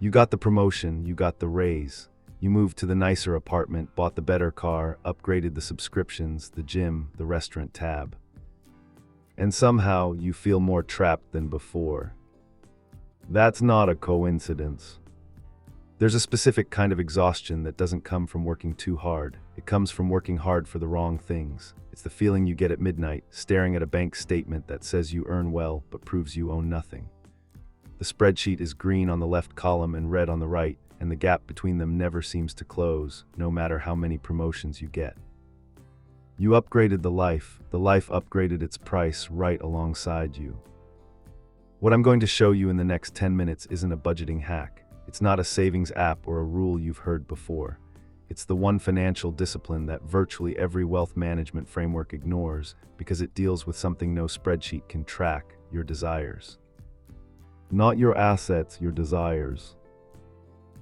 You got the promotion, you got the raise. You moved to the nicer apartment, bought the better car, upgraded the subscriptions, the gym, the restaurant tab. And somehow you feel more trapped than before. That's not a coincidence. There's a specific kind of exhaustion that doesn't come from working too hard. It comes from working hard for the wrong things. It's the feeling you get at midnight, staring at a bank statement that says you earn well but proves you own nothing. The spreadsheet is green on the left column and red on the right, and the gap between them never seems to close, no matter how many promotions you get. You upgraded the life upgraded its price right alongside you. What I'm going to show you in the next 10 minutes isn't a budgeting hack. It's not a savings app or a rule you've heard before. It's the one financial discipline that virtually every wealth management framework ignores because it deals with something no spreadsheet can track: your desires. Not your assets, your desires.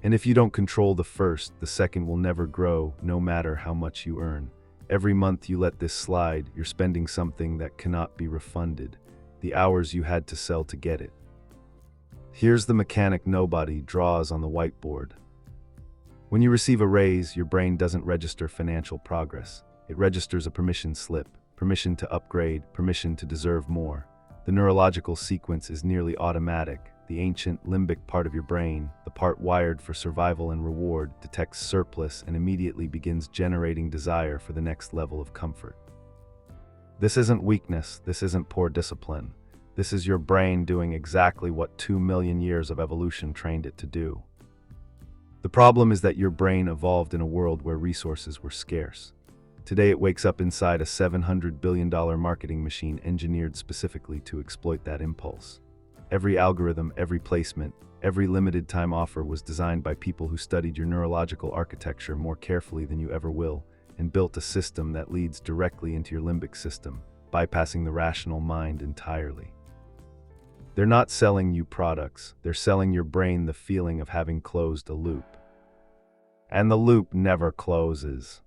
And if you don't control the first, the second will never grow, no matter how much you earn. Every month you let this slide, you're spending something that cannot be refunded, the hours you had to sell to get it. Here's the mechanic nobody draws on the whiteboard. When you receive a raise, your brain doesn't register financial progress. It registers a permission slip, permission to upgrade, permission to deserve more. The neurological sequence is nearly automatic. The ancient limbic part of your brain, the part wired for survival and reward, detects surplus and immediately begins generating desire for the next level of comfort. This isn't weakness, this isn't poor discipline. This is your brain doing exactly what 2 million years of evolution trained it to do. The problem is that your brain evolved in a world where resources were scarce. Today it wakes up inside a $700 billion marketing machine engineered specifically to exploit that impulse. Every algorithm, every placement, every limited time offer was designed by people who studied your neurological architecture more carefully than you ever will, and built a system that leads directly into your limbic system, bypassing the rational mind entirely. They're not selling you products, they're selling your brain the feeling of having closed a loop. And the loop never closes.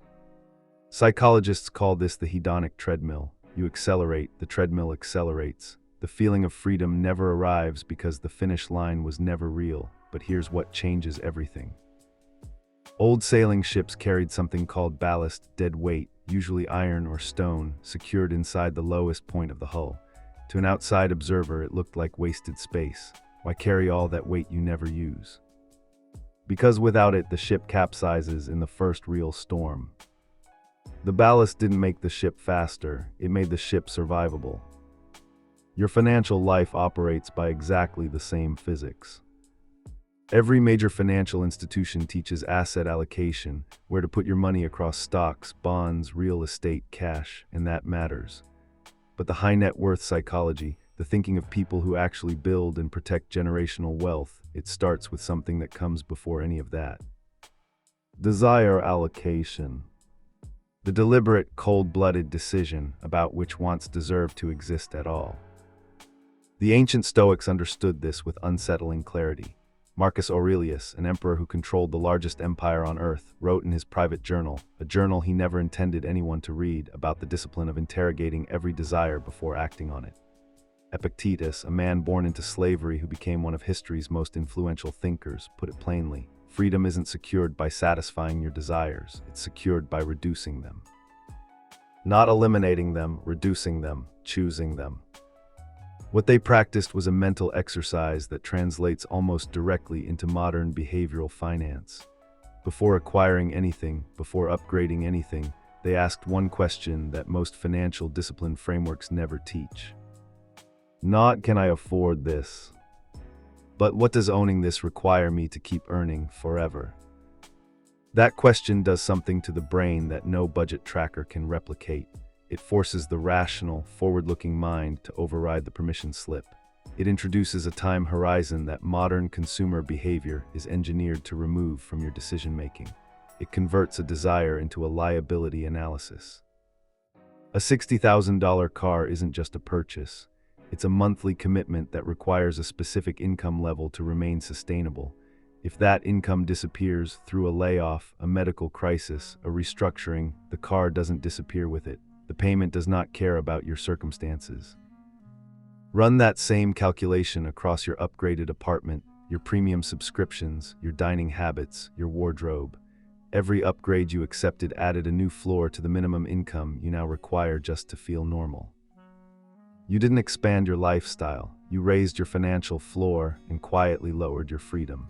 Psychologists call this the hedonic treadmill. You accelerate, the treadmill accelerates. The feeling of freedom never arrives because the finish line was never real, but here's what changes everything. Old sailing ships carried something called ballast, dead weight, usually iron or stone, secured inside the lowest point of the hull. To an outside observer, it looked like wasted space. Why carry all that weight you never use? Because without it, the ship capsizes in the first real storm. The ballast didn't make the ship faster, it made the ship survivable. Your financial life operates by exactly the same physics. Every major financial institution teaches asset allocation, where to put your money across stocks, bonds, real estate, cash, and that matters. But the high net worth psychology, the thinking of people who actually build and protect generational wealth, it starts with something that comes before any of that. Desire allocation. The deliberate, cold-blooded decision about which wants deserve to exist at all. The ancient Stoics understood this with unsettling clarity. Marcus Aurelius, an emperor who controlled the largest empire on earth, wrote in his private journal, a journal he never intended anyone to read, about the discipline of interrogating every desire before acting on it. Epictetus, a man born into slavery who became one of history's most influential thinkers, put it plainly: freedom isn't secured by satisfying your desires, it's secured by reducing them. Not eliminating them, reducing them, choosing them. What they practiced was a mental exercise that translates almost directly into modern behavioral finance. Before acquiring anything, before upgrading anything, they asked one question that most financial discipline frameworks never teach. Not, can I afford this? But what does owning this require me to keep earning forever? That question does something to the brain that no budget tracker can replicate. It forces the rational, forward-looking mind to override the permission slip. It introduces a time horizon that modern consumer behavior is engineered to remove from your decision-making. It converts a desire into a liability analysis. A $60,000 car isn't just a purchase. It's a monthly commitment that requires a specific income level to remain sustainable. If that income disappears through a layoff, a medical crisis, a restructuring, the car doesn't disappear with it. The payment does not care about your circumstances. Run that same calculation across your upgraded apartment, your premium subscriptions, your dining habits, your wardrobe. Every upgrade you accepted added a new floor to the minimum income you now require just to feel normal. You didn't expand your lifestyle, you raised your financial floor and quietly lowered your freedom.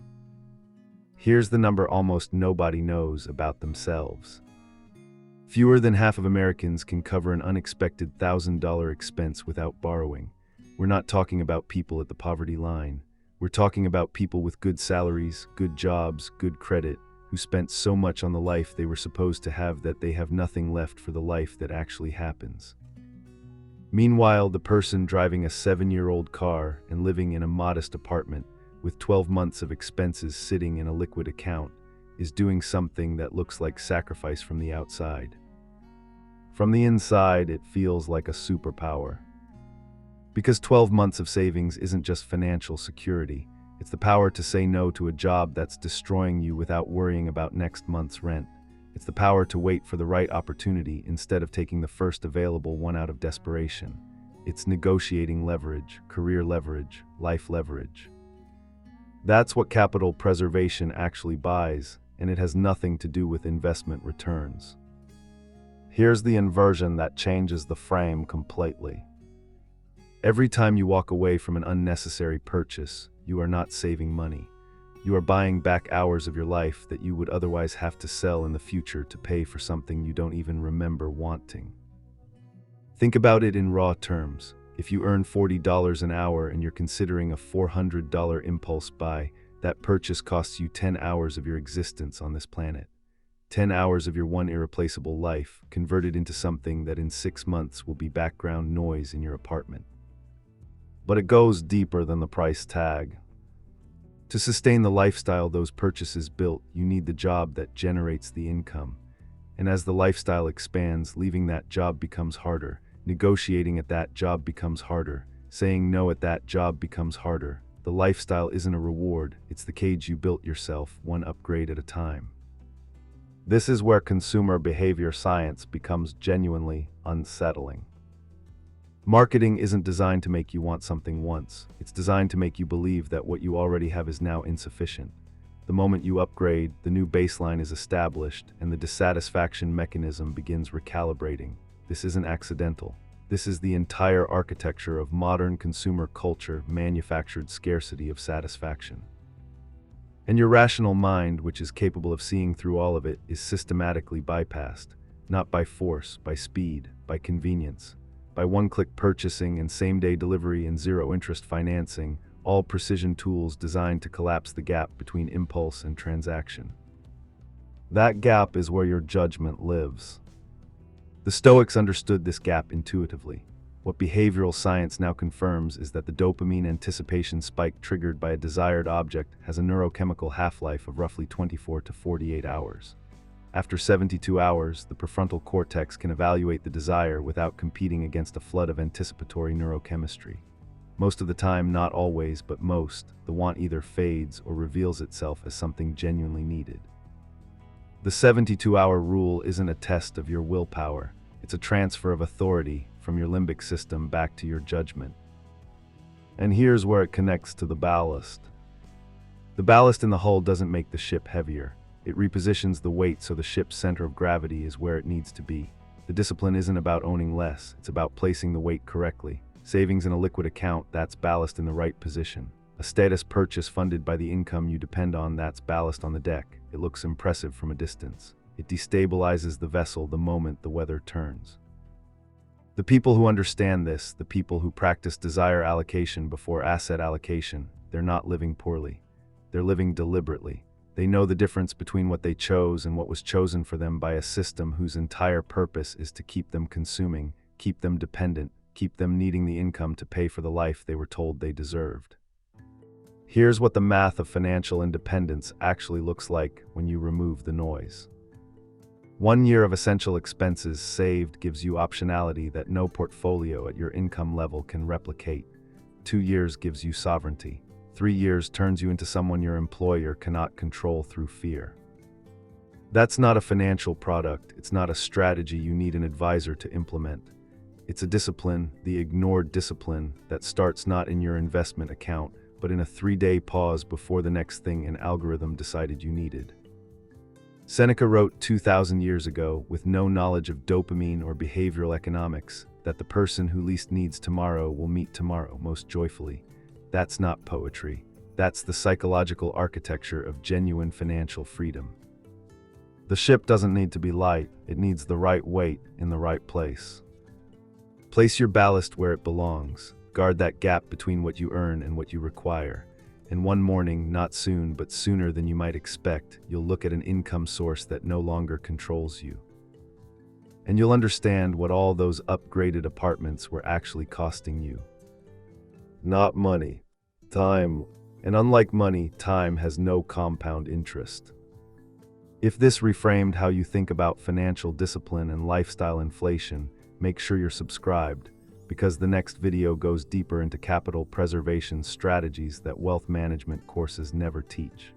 Here's the number almost nobody knows about themselves. Fewer than half of Americans can cover an unexpected $1,000 expense without borrowing. We're not talking about people at the poverty line. We're talking about people with good salaries, good jobs, good credit, who spent so much on the life they were supposed to have that they have nothing left for the life that actually happens. Meanwhile, the person driving a 7-year-old car and living in a modest apartment with 12 months of expenses sitting in a liquid account is doing something that looks like sacrifice from the outside. From the inside, it feels like a superpower. Because 12 months of savings isn't just financial security, it's the power to say no to a job that's destroying you without worrying about next month's rent. It's the power to wait for the right opportunity instead of taking the first available one out of desperation. It's negotiating leverage, career leverage, life leverage. That's what capital preservation actually buys, and it has nothing to do with investment returns. Here's the inversion that changes the frame completely. Every time you walk away from an unnecessary purchase, you are not saving money. You are buying back hours of your life that you would otherwise have to sell in the future to pay for something you don't even remember wanting. Think about it in raw terms. If you earn $40 an hour and you're considering a $400 impulse buy, that purchase costs you 10 hours of your existence on this planet. 10 hours of your one irreplaceable life converted into something that in 6 months will be background noise in your apartment. But it goes deeper than the price tag. To sustain the lifestyle those purchases built, you need the job that generates the income. And as the lifestyle expands, leaving that job becomes harder. Negotiating at that job becomes harder. Saying no at that job becomes harder. The lifestyle isn't a reward, it's the cage you built yourself, one upgrade at a time. This is where consumer behavior science becomes genuinely unsettling. Marketing isn't designed to make you want something once. It's designed to make you believe that what you already have is now insufficient. The moment you upgrade, the new baseline is established, and the dissatisfaction mechanism begins recalibrating. This isn't accidental. This is the entire architecture of modern consumer culture, manufactured scarcity of satisfaction. And your rational mind, which is capable of seeing through all of it, is systematically bypassed, not by force, by speed, by convenience. By one-click purchasing and same-day delivery and zero-interest financing, all precision tools designed to collapse the gap between impulse and transaction. That gap is where your judgment lives. The Stoics understood this gap intuitively. What behavioral science now confirms is that the dopamine anticipation spike triggered by a desired object has a neurochemical half-life of roughly 24 to 48 hours. After 72 hours, the prefrontal cortex can evaluate the desire without competing against a flood of anticipatory neurochemistry. Most of the time, not always, but most, the want either fades or reveals itself as something genuinely needed. The 72-hour rule isn't a test of your willpower. It's a transfer of authority from your limbic system back to your judgment. And here's where it connects to the ballast. The ballast in the hull doesn't make the ship heavier. It repositions the weight so the ship's center of gravity is where it needs to be. The discipline isn't about owning less, it's about placing the weight correctly. Savings in a liquid account, that's ballast in the right position. A status purchase funded by the income you depend on, that's ballast on the deck. It looks impressive from a distance. It destabilizes the vessel the moment the weather turns. The people who understand this, the people who practice desire allocation before asset allocation, they're not living poorly. They're living deliberately. They know the difference between what they chose and what was chosen for them by a system whose entire purpose is to keep them consuming, keep them dependent, keep them needing the income to pay for the life they were told they deserved. Here's what the math of financial independence actually looks like when you remove the noise. 1 year of essential expenses saved gives you optionality that no portfolio at your income level can replicate. 2 years gives you sovereignty. 3 years turns you into someone your employer cannot control through fear. That's not a financial product. It's not a strategy you need an advisor to implement. It's a discipline, the ignored discipline, that starts not in your investment account, but in a 3-day pause before the next thing an algorithm decided you needed. Seneca wrote 2,000 years ago, with no knowledge of dopamine or behavioral economics, that the person who least needs tomorrow will meet tomorrow most joyfully. That's not poetry. That's the psychological architecture of genuine financial freedom. The ship doesn't need to be light, it needs the right weight in the right place. Place your ballast where it belongs. Guard that gap between what you earn and what you require. And one morning, not soon, but sooner than you might expect, you'll look at an income source that no longer controls you. And you'll understand what all those upgraded apartments were actually costing you. Not money, time. And unlike money, time has no compound interest. If this reframed how you think about financial discipline and lifestyle inflation, make sure you're subscribed, because the next video goes deeper into capital preservation strategies that wealth management courses never teach.